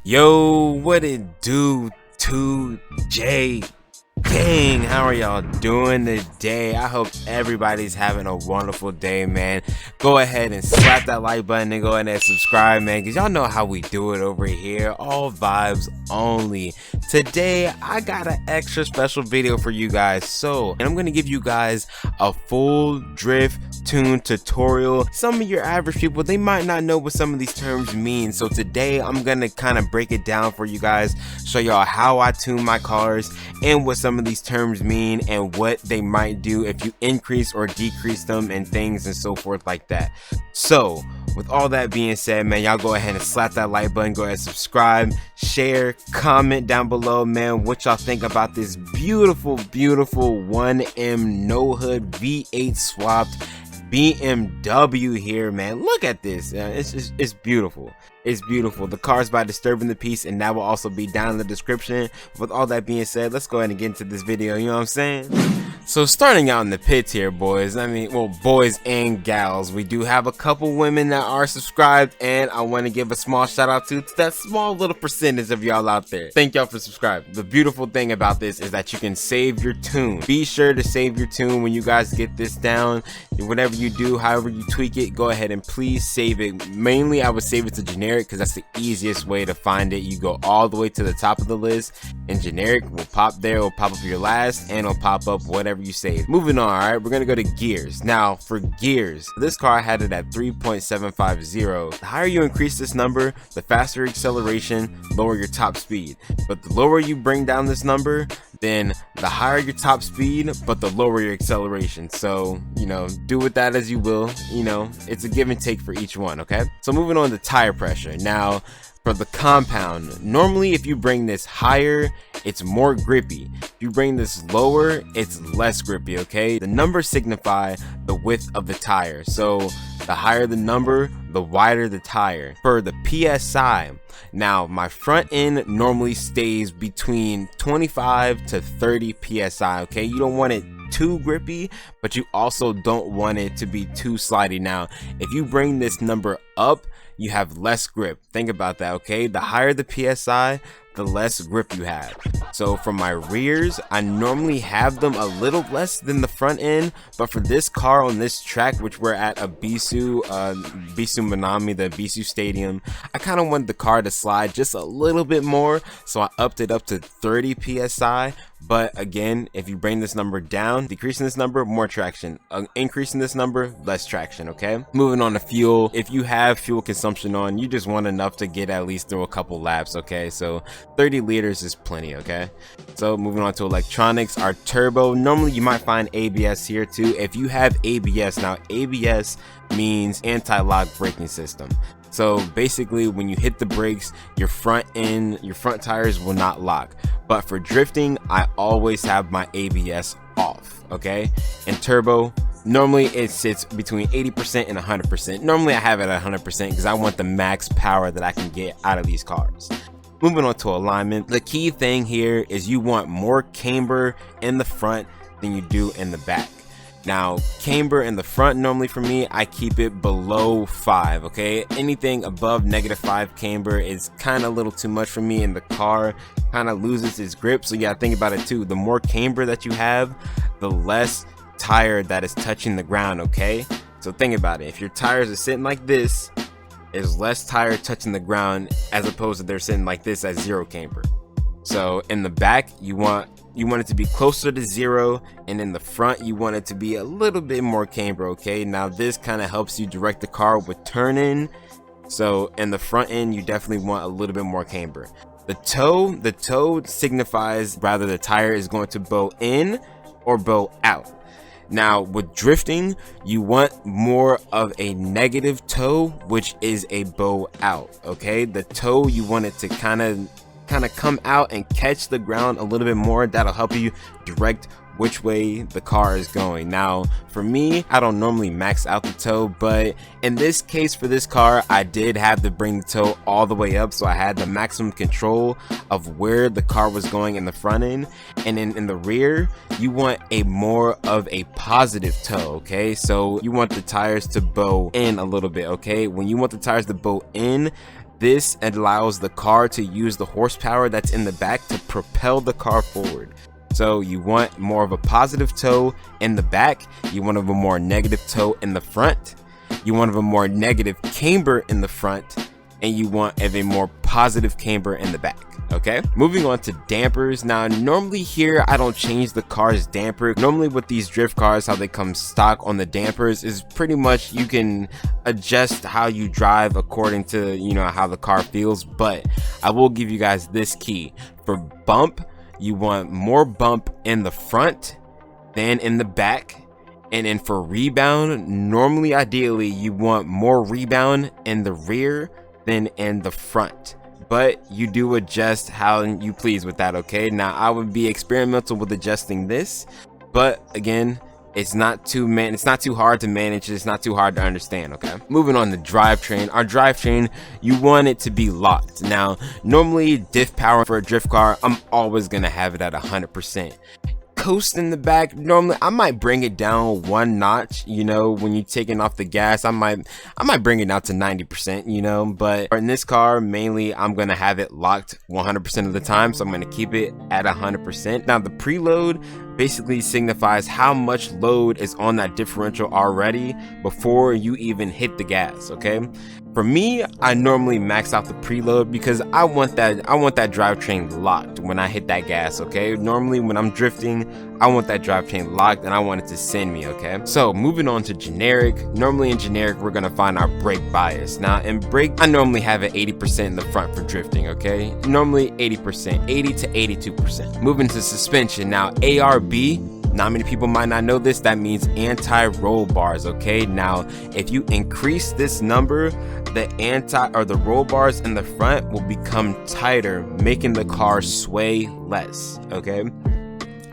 Yo, what it do, Touge gang? How are y'all doing today? I hope everybody's having a wonderful day, man. Go ahead and slap that like button and go ahead and subscribe, man, because y'all know how we do it over here. All vibes only. Today, I got an extra special video for you guys. And I'm going to give you guys a full drift tune tutorial. Some of your average people, they might not know what some of these terms mean. So today, I'm going to kind of break it down for you guys, show y'all how I tune my cars and what some of these terms mean and what they might do if you increase or decrease them and things and so forth like that. So with all that being said, man, y'all go ahead and slap that like button, go ahead and subscribe, share, comment down below, man, what y'all think about this beautiful 1M no hood V8 swapped BMW here, man. Look at this. It's beautiful. It's beautiful. The car's by Disturbing the Peace, and that will also be down in the description. With all that being said, let's go ahead and get into this video. You know what I'm saying? So starting out in the pits here, boys, well, boys and gals, we do have a couple women that are subscribed, and I want to give a small shout out to that small little percentage of y'all out there. Thank y'all for subscribing. The beautiful thing about this is that you can save your tune. Be sure to save your tune when you guys get this down. Whatever you do, however you tweak it, go ahead and please save it. Mainly, I would save it to generic because that's the easiest way to find it. You go all the way to the top of the list, and generic will pop there, will pop up your last, and it'll pop up whatever you save. Moving on, all right, we're gonna go to gears. Now for gears, this car I had it at 3.750. The higher you increase this number, the faster acceleration, lower your top speed. But the lower you bring down this number, then the higher your top speed, but the lower your acceleration. So, you know, do with that as you will. You know, it's a give and take for each one, okay? So moving on to tire pressure. Now, for the compound, normally if you bring this higher, it's more grippy. If you bring this lower, it's less grippy, okay? The numbers signify the width of the tire. So the higher the number, the wider the tire. For the PSI, now my front end normally stays between 25 to 30 PSI, okay? You don't want it too grippy, but you also don't want it to be too slidey. Now, if you bring this number up, you have less grip. Think about that, okay? The higher the PSI, the less grip you have. So for my rears, I normally have them a little less than the front end, but for this car on this track, which we're at a Bisu Manami, the Bisu Stadium, I kind of wanted the car to slide just a little bit more, so I upped it up to 30 PSI. But again, if you bring this number down, decreasing this number, more traction. Increasing this number, less traction, okay? Moving on to fuel. If you have fuel consumption on, you just want enough to get at least through a couple laps, okay? So 30 liters is plenty, okay? So moving on to electronics, our turbo. Normally you might find ABS here too. If you have ABS, now ABS means anti-lock braking system. So basically when you hit the brakes, your front tires will not lock. But for drifting, I always have my ABS off, okay? And turbo, normally it sits between 80% and 100%. Normally I have it at 100% because I want the max power that I can get out of these cars. Moving on to alignment, the key thing here is you want more camber in the front than you do in the back. Now, camber in the front, normally for me, I keep it below 5, okay? Anything above -5 camber is kind of a little too much for me, and the car kind of loses its grip. So yeah, think about it too. The more camber that you have, the less tire that is touching the ground, okay? So think about it. If your tires are sitting like this, there's less tire touching the ground as opposed to they're sitting like this at 0 camber. So in the back, you want it to be closer to 0, and in the front you want it to be a little bit more camber, okay? Now this kind of helps you direct the car with turn in. So in the front end, you definitely want a little bit more camber. The toe signifies rather the tire is going to bow in or bow out. Now with drifting, you want more of a negative toe, which is a bow out, okay? The toe, you want it to kind of come out and catch the ground a little bit more. That'll help you direct which way the car is going. Now for me, I don't normally max out the toe, but in this case for this car, I did have to bring the toe all the way up, so I had the maximum control of where the car was going in the front end. And in the rear, you want a more of a positive toe, okay? So you want the tires to bow in a little bit, okay? When you want the tires to bow in, This allows the car to use the horsepower that's in the back to propel the car forward. So you want more of a positive toe in the back, you want of a more negative toe in the front, you want of a more negative camber in the front, and you want of a more positive camber in the back. Okay, moving on to dampers. Now normally here I don't change the car's damper. Normally with these drift cars, how they come stock on the dampers is pretty much you can adjust how you drive according to, you know, how the car feels. But I will give you guys this key. For bump, you want more bump in the front than in the back. And then for rebound, normally ideally you want more rebound in the rear than in the front. But you do adjust how you please with that. Okay, now I would be experimental with adjusting this, but again, it's not too hard to manage, it's not too hard to understand. Okay, moving on to drivetrain. Our drivetrain, you want it to be locked. Now normally Diff Power for a drift car, I'm always gonna have it at 100%. Coast in the back, normally I might bring it down one notch, you know, when you're taking off the gas. I might bring it down to 90%, you know, but in this car mainly I'm gonna have it locked 100% of the time, so I'm gonna keep it at 100%. Now the preload basically signifies how much load is on that differential already before you even hit the gas. Okay, for me, I normally max out the preload because I want that drivetrain locked when I hit that gas. Okay, normally when I'm drifting, I want that drivetrain locked and I want it to send me. Okay, so moving on to generic. Normally in generic we're gonna find our brake bias. Now in brake, I normally have it 80% in the front for drifting. Okay, normally 80%, 80 to 82%. Moving to suspension. Now ARB, not many people might not know this, that means anti-roll bars. Okay, now if you increase this number, the roll bars in the front will become tighter, making the car sway less. Okay,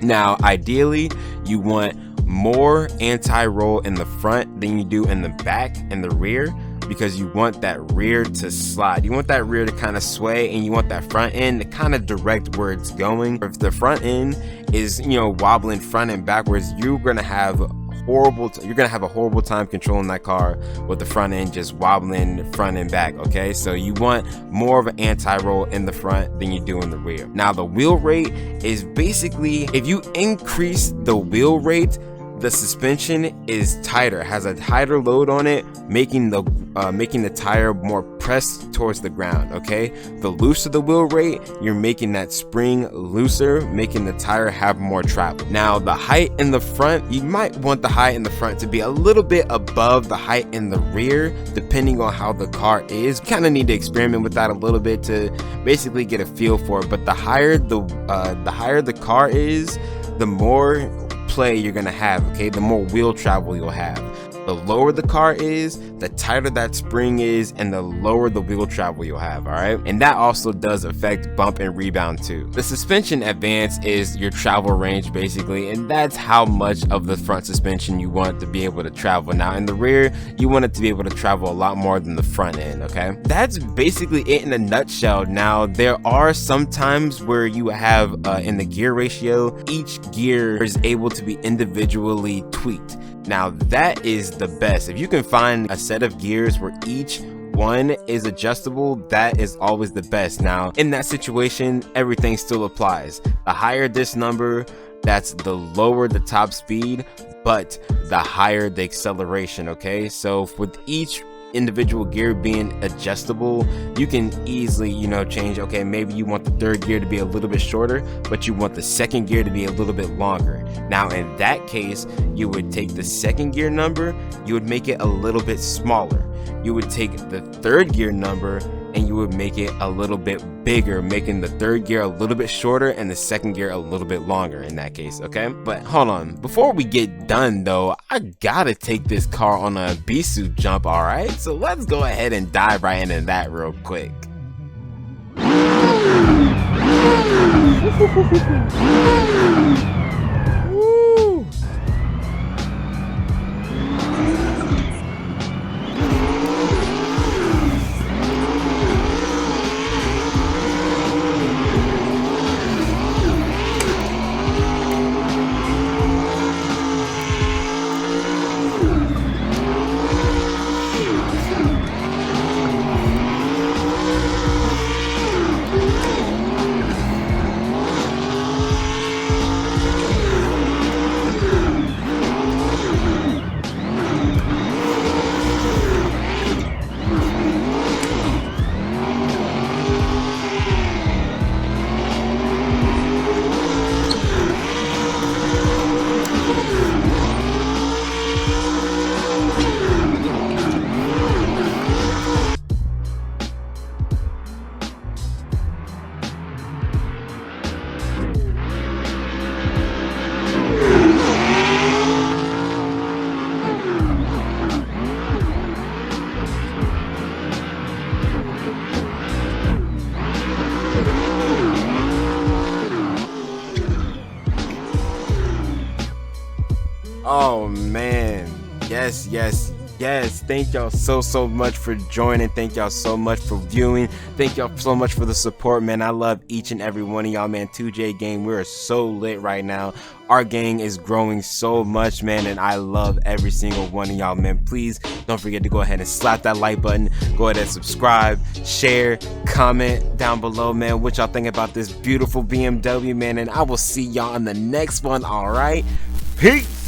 now ideally you want more anti-roll in the front than you do in the back and the rear, because you want that rear to slide, you want that rear to kind of sway, and you want that front end to kind of direct where it's going. If the front end is, you know, wobbling front and backwards, you're gonna have a horrible time controlling that car with the front end just wobbling front and back. Okay, so you want more of an anti-roll in the front than you do in the rear. Now the wheel rate is basically, if you increase the wheel rate, the suspension is tighter, has a tighter load on it, making the tire more pressed towards the ground. Okay, the looser the wheel rate, you're making that spring looser, making the tire have more travel. Now the height in the front, you might want the height in the front to be a little bit above the height in the rear, depending on how the car is. You kind of need to experiment with that a little bit to basically get a feel for it. But the higher the car is, the more play you're gonna have. Okay, the more wheel travel you'll have. The lower the car is, the tighter that spring is, and the lower the wheel travel you'll have. All right, and that also does affect bump and rebound too. The suspension advance is your travel range basically, and that's how much of the front suspension you want to be able to travel. Now in the rear, you want it to be able to travel a lot more than the front end. Okay, that's basically it in a nutshell. Now there are some times where you have in the gear ratio, each gear is able to be individually tweaked. Now that is the best. If you can find a set of gears where each one is adjustable, that is always the best. Now in that situation, everything still applies. The higher this number, that's the lower the top speed, but the higher the acceleration. Okay, so with each individual gear being adjustable, you can easily, you know, change. Okay, maybe you want the third gear to be a little bit shorter, but you want the second gear to be a little bit longer. Now in that case, you would take the second gear number, you would make it a little bit smaller. You would take the third gear number and you would make it a little bit bigger, making the third gear a little bit shorter and the second gear a little bit longer in that case. Okay, but hold on, before we get done though, I gotta take this car on a B-suit jump. All right, so let's go ahead and dive right into that real quick. Oh man, yes, thank y'all so much for joining. Thank y'all so much for viewing. Thank y'all so much for the support, man. I love each and every one of y'all, man. Touge gang, we're so lit right now. Our gang is growing so much, man, and I love every single one of y'all, man. Please don't forget to go ahead and slap that like button. Go ahead and subscribe, share, comment down below, man, what y'all think about this beautiful BMW, man, and I will see y'all in the next one. All right, peace.